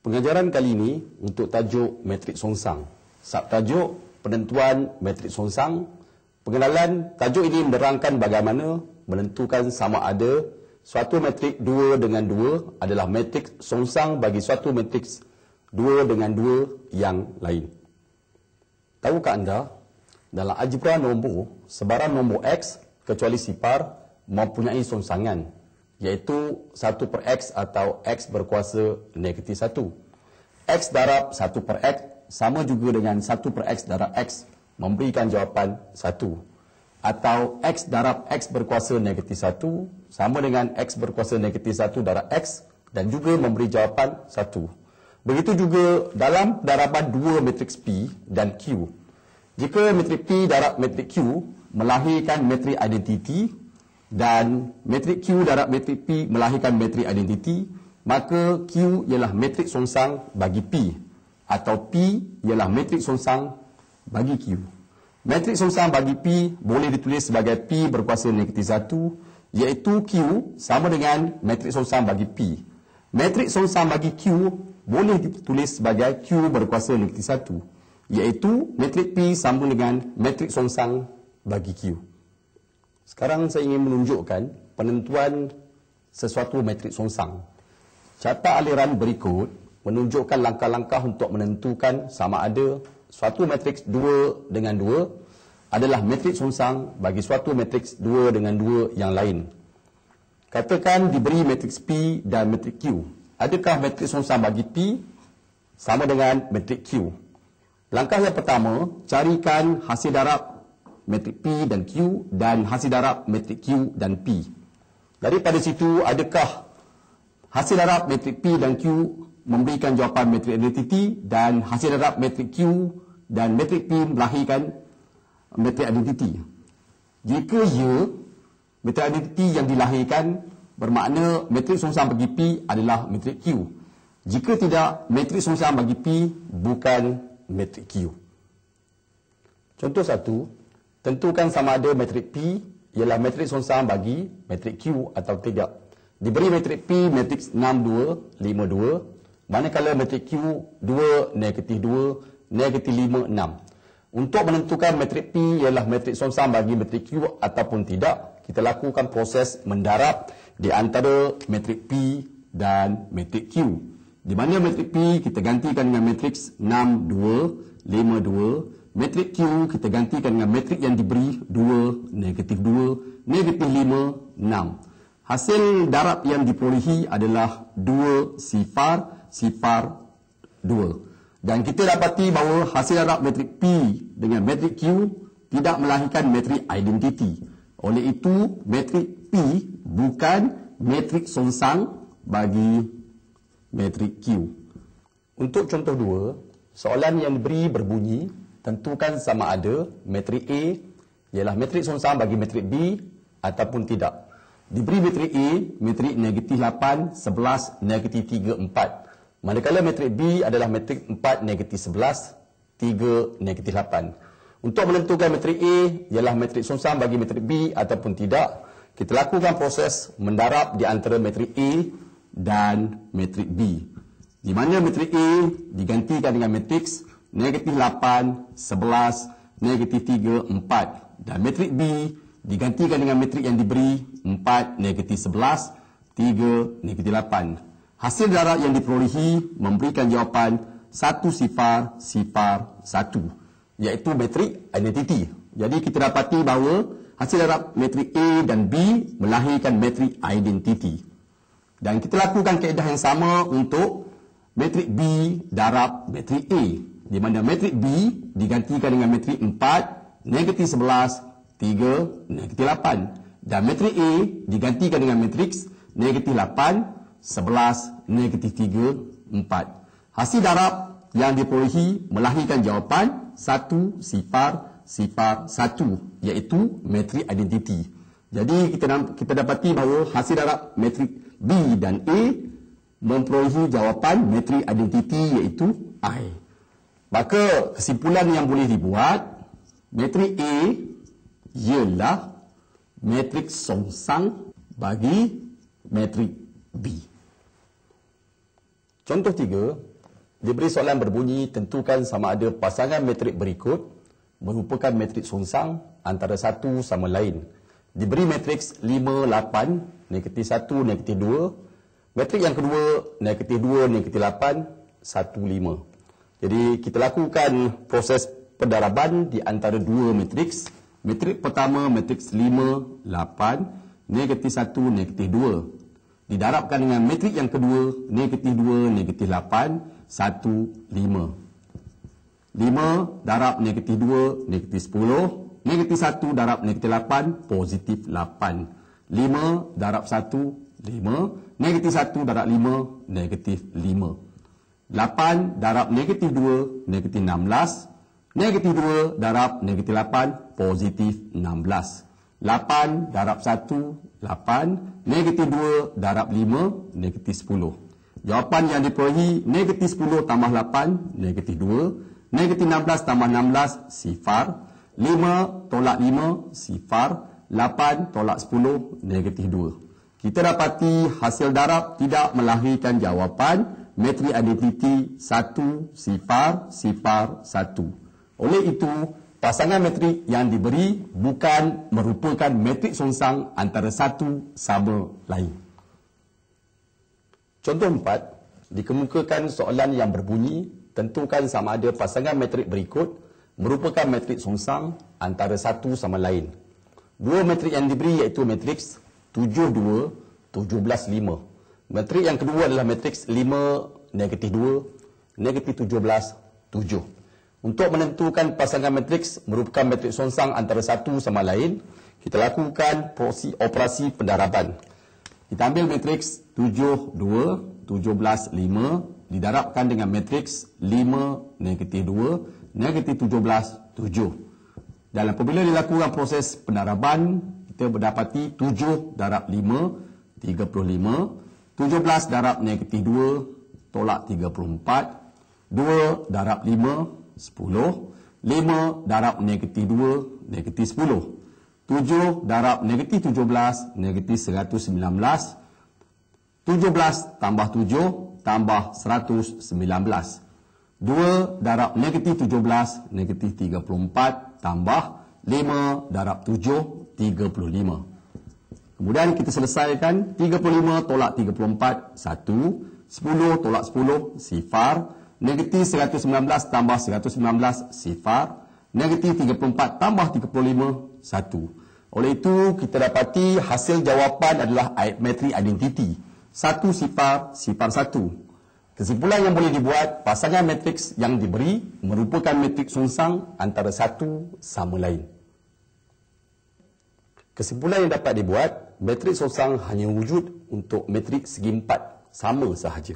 Pengajaran kali ini untuk tajuk matrik songsang. Subtajuk penentuan matrik songsang. Pengenalan tajuk ini menerangkan bagaimana menentukan sama ada suatu matrik 2 dengan 2 adalah matrik songsang bagi suatu matrik 2 dengan 2 yang lain. Tahukah anda, dalam algebra nombor, sebarang nombor X kecuali sifar mempunyai songsangan, iaitu 1 per X atau X berkuasa negatif 1. X darab 1 per X sama juga dengan 1 per X darab X memberikan jawapan 1. Atau X darab X berkuasa negatif 1 sama dengan X berkuasa negatif 1 darab X dan juga memberi jawapan 1. Begitu juga dalam daraban dua matriks P dan Q. Jika matrik P darab matrik Q melahirkan matrik identiti dan matrik Q darab matrik P melahirkan matrik identiti, maka Q ialah matrik songsang bagi P atau P ialah matrik songsang bagi Q. Matrik songsang bagi P boleh ditulis sebagai P berkuasa negatif 1, iaitu Q sama dengan matrik songsang bagi P. Matrik songsang bagi Q boleh ditulis sebagai Q berkuasa negatif 1, iaitu matrik P sama dengan matrik songsang bagi Q. Sekarang saya ingin menunjukkan penentuan sesuatu matrik songsang. Carta aliran berikut menunjukkan langkah-langkah untuk menentukan sama ada suatu matriks 2 dengan 2 adalah matrik songsang bagi suatu matriks 2 dengan 2 yang lain. Katakan diberi matriks P dan matriks Q. Adakah matrik songsang bagi P sama dengan matrik Q? Langkah yang pertama, carikan hasil darab matrik P dan Q dan hasil darab matrik Q dan P. Daripada situ, adakah hasil darab matrik P dan Q memberikan jawapan matrik identiti dan hasil darab matrik Q dan matrik P melahirkan matrik identiti? Jika ya, matrik identiti yang dilahirkan bermakna matrik songsang bagi P adalah matrik Q. Jika tidak, matrik songsang bagi P bukan matrik Q. Contoh 1. Tentukan sama ada matrik P ialah matrik songsang bagi matrik Q atau tidak. Diberi matrik P matriks 6, 2, 5, 2, manakala matrik Q 2, negatif 2, negatif 5, 6. Untuk menentukan matrik P ialah matrik songsang bagi matrik Q ataupun tidak, kita lakukan proses mendarab di antara matrik P dan matrik Q. Di mana matrik P kita gantikan dengan matriks 6, 2, 5, 2. Matrik Q kita gantikan dengan matrik yang diberi 2, negatif 2, negatif 5, 6. Hasil darab yang diperolehi adalah 2 sifar, sifar 2. Dan kita dapati bahawa hasil darab matrik P dengan matrik Q tidak melahirkan matrik identiti. Oleh itu, matrik P bukan matrik songsang bagi matrik Q. Untuk contoh 2, soalan yang diberi berbunyi, tentukan sama ada matrik A ialah matrik songsang bagi matrik B ataupun tidak. Diberi matrik A, matrik negatif 8, 11, negatif 3, 4. Manakala matrik B adalah matrik 4, negatif 11, 3, negatif 8. Untuk menentukan matrik A ialah matrik songsang bagi matrik B ataupun tidak, kita lakukan proses mendarab di antara matrik A dan matrik B. Di mana matrik A digantikan dengan matriks negatif 8, 11, negatif 3, 4. Dan matrik B digantikan dengan matrik yang diberi 4, negatif 11, 3, negatif 8. Hasil darab yang diperolehi memberikan jawapan 1 sifar, sifar 1, iaitu matrik identiti. Jadi kita dapati bahawa hasil darab matrik A dan B melahirkan matrik identiti. Dan kita lakukan kaedah yang sama untuk matrik B darab matrik A, di mana matrik B digantikan dengan matrik 4, negatif 11, 3, negatif 8. Dan matrik A digantikan dengan matriks negatif 8, 11, negatif 3, 4. Hasil darab yang diperolehi melahirkan jawapan 1 sifar, sifar 1, iaitu matrik identiti. Jadi kita dapati bahawa hasil darab matrik B dan A memperolehi jawapan matrik identiti iaitu I. Maka kesimpulan yang boleh dibuat, matrik A ialah matrik songsang bagi matrik B. Contoh 3, Diberi soalan berbunyi, tentukan sama ada pasangan metrik berikut merupakan metrik songsang antara satu sama lain. Diberi matriks 5, 8, negatif 1, negatif 2. Metrik yang kedua, negatif 2, negatif 8, 1, 5. Jadi kita lakukan proses pendaraban di antara dua matriks. Metrik pertama, matriks 5, 8, negatif 1, negatif 2. Didarabkan dengan metrik yang kedua, negatif 2, negatif 8, 1, 5. 5 darab negatif 2, negatif 10. Negatif 1 darab negatif 8, positif 8. 5 darab 1, 5. Negatif 1 darab 5, negatif 5. 8 darab negatif 2, negatif 16. Negatif 2 darab negatif 8, positif 16. 8 darab 1, 8. Negatif 2 darab 5, negatif 10. Jawapan yang diperolehi negatif 10 tambah 8, negatif 2. Negatif 16 tambah 16, sifar. 5 tolak 5, sifar. 8 tolak 10, negatif 2. Kita dapati hasil darab tidak melahirkan jawapan. Metrik identiti 1, sifar, sifar, 1. Oleh itu, pasangan metrik yang diberi bukan merupakan metrik songsang antara satu sama lain. Contoh 4, dikemukakan soalan yang berbunyi, tentukan sama ada pasangan metrik berikut merupakan metrik songsang antara satu sama lain. Dua metrik yang diberi iaitu matriks 7, 2, 17, 5. Metrik yang kedua adalah matriks 5, negatif 2, negatif 17, 7. Untuk menentukan pasangan matriks merupakan metrik songsang antara satu sama lain, kita lakukan operasi pendaraban. Kita ambil matriks 7, 2, 17, 5 didarabkan dengan matriks 5, negatif 2, negatif 17, 7. Dan apabila dilakukan proses pendaraban, kita mendapati 7 darab 5, 35. 17 darab negatif 2, tolak 34. 2 darab 5, 10. 5 darab negatif 2, negatif 10. 7 darab negatif 17, negatif 119. 17 tambah 7 tambah 119. 2 darab negatif 17, negatif 34 tambah 5 darab 7, 35. Kemudian kita selesaikan. 35 tolak 34, 1. 10 tolak 10, sifar. Negatif 119 tambah 119, sifar. Negatif 34 tambah 35, 1. Oleh itu, kita dapati hasil jawapan adalah metrik identiti. 1 sifar, sifar 1. Kesimpulan yang boleh dibuat, pasangan matriks yang diberi merupakan metrik songsang antara satu sama lain. Kesimpulan yang dapat dibuat, metrik songsang hanya wujud untuk metrik segi 4 sama sahaja.